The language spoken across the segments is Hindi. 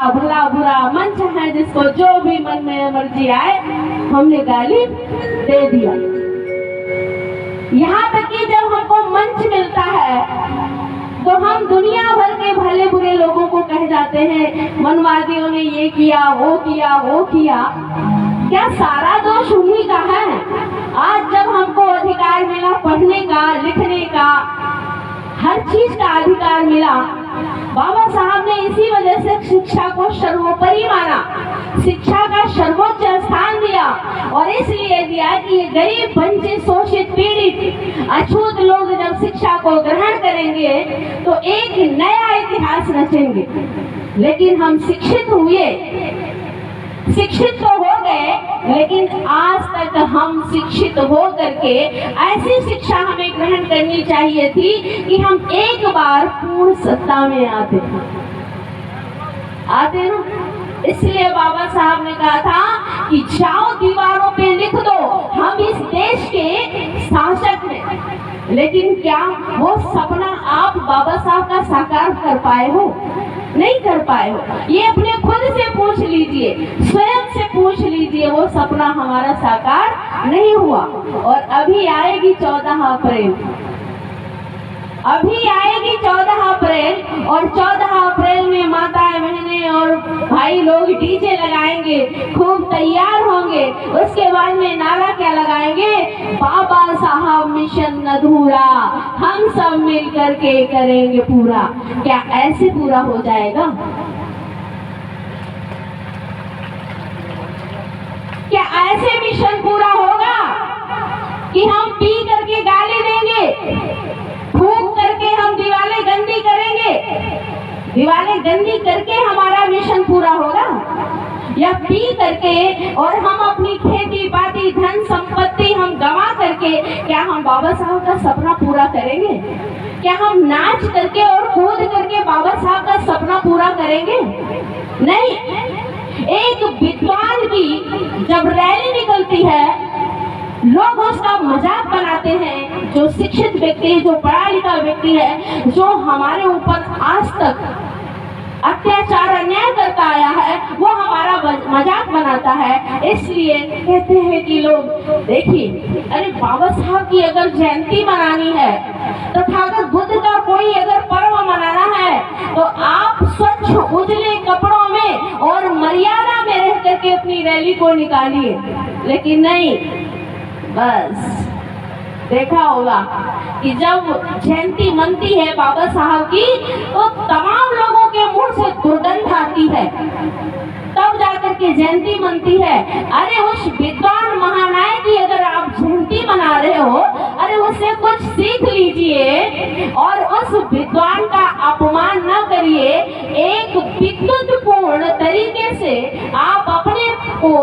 भला बुरा मंच है जिसको जो भी मन में मर्जी आए हमने गाली दे दिया। यहाँ तक कि जब हमको मंच मिलता है तो हम दुनिया भर के भले बुरे लोगों को कह जाते हैं, मनवादियों ने ये किया वो किया वो किया। क्या सारा दोष उन्हीं का है? आज जब हमको अधिकार मिला पढ़ने का, लिखने का, हर चीज का अधिकार मिला, बाबा साहब ने इसी वजह से शिक्षा को सर्वोपरि माना, शिक्षा का सर्वोच्च स्थान दिया। और इसलिए दिया कि ये गरीब, वंचित, शोषित, पीड़ित, अछूत लोग जब शिक्षा को ग्रहण करेंगे तो एक नया इतिहास रचेंगे। लेकिन हम शिक्षित हुए, शिक्षित तो हो गए, लेकिन आज तक हम शिक्षित हो करके ऐसी शिक्षा हमें ग्रहण करनी चाहिए थी कि हम एक बार पूर्ण सत्ता में आते ना। इसलिए बाबा साहब ने कहा था कि जाओ दीवारों पे लिख दो हम इस देश के शासक हैं। लेकिन क्या वो सपना आप बाबा साहब का साकार कर पाए हो? नहीं कर पाए हो। ये अपने खुद से पूछ लीजिए, स्वयं से पूछ लीजिए, वो सपना हमारा साकार नहीं हुआ। और अभी आएगी 14 अप्रैल, अभी आएगी 14 अप्रैल, और 14 अप्रैल में माताएं, बहनें और भाई लोग डीजे लगाएंगे, खूब तैयार होंगे। उसके बाद में नारा क्या लगाएंगे? बाबा साहब मिशन अधूरा, हम सब मिल करके करेंगे पूरा। क्या ऐसे पूरा हो जाएगा? क्या ऐसे मिशन पूरा होगा कि हम पी करके गाली देंगे, फूंक करके हम दीवारें गंदी करेंगे, दीवारें गंदी करके हमारा मिशन पूरा होगा? या पी करके और हम अपनी खेती बाड़ी, धन संपत्ति हम गंवा करके क्या हम बाबा साहब का सपना पूरा करेंगे? क्या हम नाच करके और कूद करके बाबा साहब का सपना पूरा करेंगे? नहीं। एक विद्वान की जब रैली निकलती है लोग उसका मजाक बनाते हैं। जो शिक्षित व्यक्ति, जो पढ़ा लिखा व्यक्ति है, जो हमारे ऊपर आज तक अत्याचार अन्याय करता आया है, वो हमारा मजाक बनाता है। इसलिए कहते हैं कि लोग देखिए, अरे बाबा साहब की अगर जयंती मनानी है, तथागत बुद्ध का कोई अगर पर्व मनाना है, तो आप स्वच्छ उजले कपड़ों में और मर्यादा में रह करके अपनी रैली को निकालिए। लेकिन नहीं, बस देखा होगा कि जब जयंती मनती है बाबा साहब की तो तमाम लोगों के मुंह से दुर्गंध आती है, तब जाकर के जयंती मनती है। अरे उस विद्वान महानायक की अगर आप जयंती मना रहे हो, अरे उससे कुछ सीख लीजिए और उस विद्वान का अपमान न करिए। एक विद्वत्पूर्ण तरीके से आप अपने को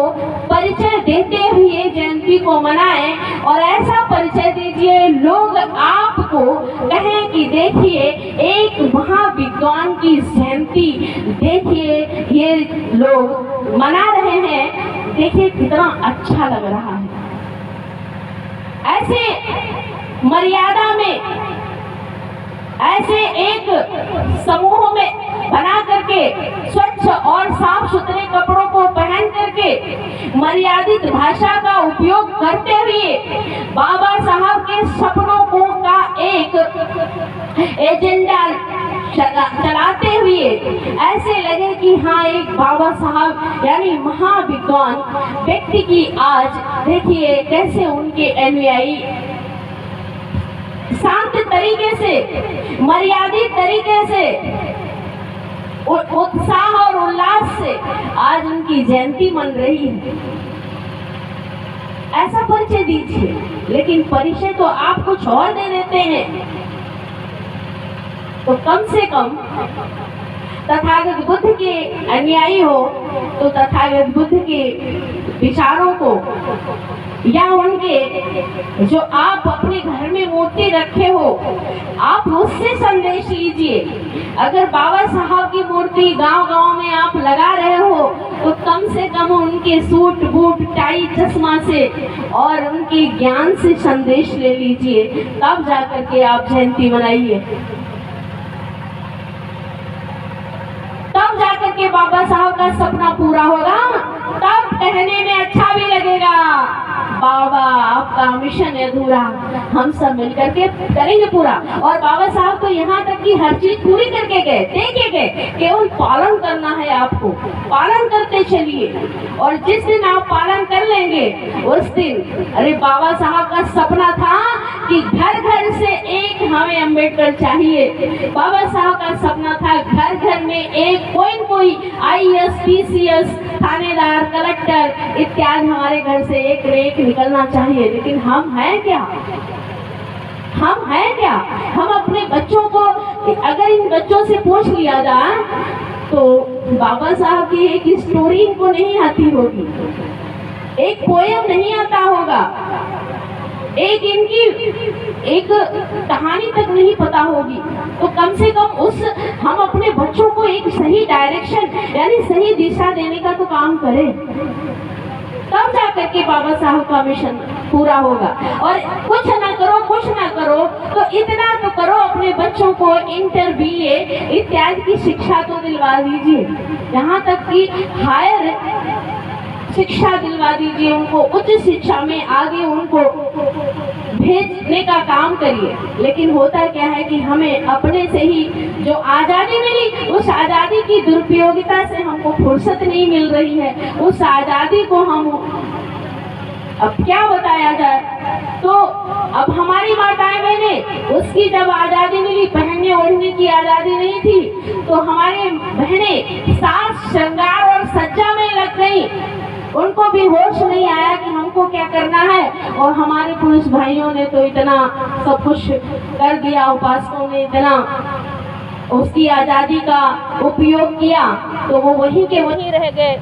परिचय देते हुए जयंती को मनाएं और ऐसा परिचय दीजिए लोग आपको कहें कि देखिए एक महाविद्वान की जयंती, देखिए ये लोग मना रहे हैं, देखिए कितना अच्छा लग रहा है। ऐसे मर्यादा में, ऐसे एक समूह में बना करके स्वच्छ और साफ सुथरे कपड़ों को पहन करके मर्यादित भाषा का उपयोग करते हुए बाबा साहब के सपनों को का एक एजेंडा चलाते हुए ऐसे लगे कि हाँ एक बाबा साहब यानी महाविद्वान व्यक्ति की आज देखिए कैसे उनके अनुयायी शांत तरीके से, मर्यादित तरीके से, उत्साह और उल्लास से आज उनकी जयंती मन रही है। ऐसा परिचय दीजिए। लेकिन परिचय तो आप कुछ और दे देते हैं। तो कम से कम तथागत बुद्ध के अनुयायी हो तो तथागत बुद्ध के विचारों को या उनके जो आप अपने घर में मूर्ति रखे हो आप उससे संदेश लीजिए। अगर बाबा साहब की मूर्ति गांव-गांव में आप लगा रहे हो तो कम से कम उनके सूट बूट टाई चश्मा से और उनके ज्ञान से संदेश ले लीजिए, तब जाकर के आप जयंती मनाइए, तब जाकर के बाबा साहब का मिशन अधूरा हम सब मिलकर के करेंगे पूरा। और बाबा साहब तो यहाँ तक कि हर चीज पूरी करके गए, देके गए, केवल पालन करना है आपको, पालन करते चलिए। और जिस दिन आप पालन कर लेंगे उस दिन, अरे बाबा साहब का सपना था कि घर घर से एक हमें अम्बेडकर चाहिए। बाबा साहब का सपना था घर घर में एक कोई न कोई IAS, PCS, थानेदार, कलेक्टर इत्यादि हमारे घर से एक रेख निकलना चाहिए। लेकिन हम हैं क्या? हम हैं क्या? हम अपने बच्चों को, अगर इन बच्चों से पूछ लिया जाए तो बाबा साहब की एक स्टोरी इनको नहीं आती होगी, एक पोयम नहीं आता होगा, एक इनकी एक कहानी तक नहीं पता होगी। तो कम से कम उस हम अपने बच्चों को एक सही डायरेक्शन यानी सही दिशा देने का तो काम करें, तब जाकर के बाबा साहब का मिशन पूरा होगा। और कुछ ना करो, कुछ ना करो तो इतना तो करो, अपने बच्चों को इंटर BA इत्यादि की शिक्षा तो दिलवा दीजिए, यहाँ तक कि हायर शिक्षा दिलवा दीजिए, उनको उच्च शिक्षा में आगे उनको भेजने का काम करिए। लेकिन होता क्या है कि हमें अपने से ही जो आज़ादी मिली उस आज़ादी की दुरुपयोगिता से हमको फुर्सत नहीं मिल रही है। उस आज़ादी को हम अब क्या बताया जाए। तो अब हमारी माताएं बहनें, उसकी जब आज़ादी मिली, पहनने ओढ़ने की आज़ादी नहीं थी, तो हमारे बहनें साज श्रृंगार और सज्जा में लग गई, उनको भी होश नहीं आया कि हमको क्या करना है। और हमारे पुरुष भाइयों ने तो इतना सब कुछ कर दिया, उपासकों ने इतना उसकी आज़ादी का उपयोग किया, तो वो वहीं के वहीं रह गए।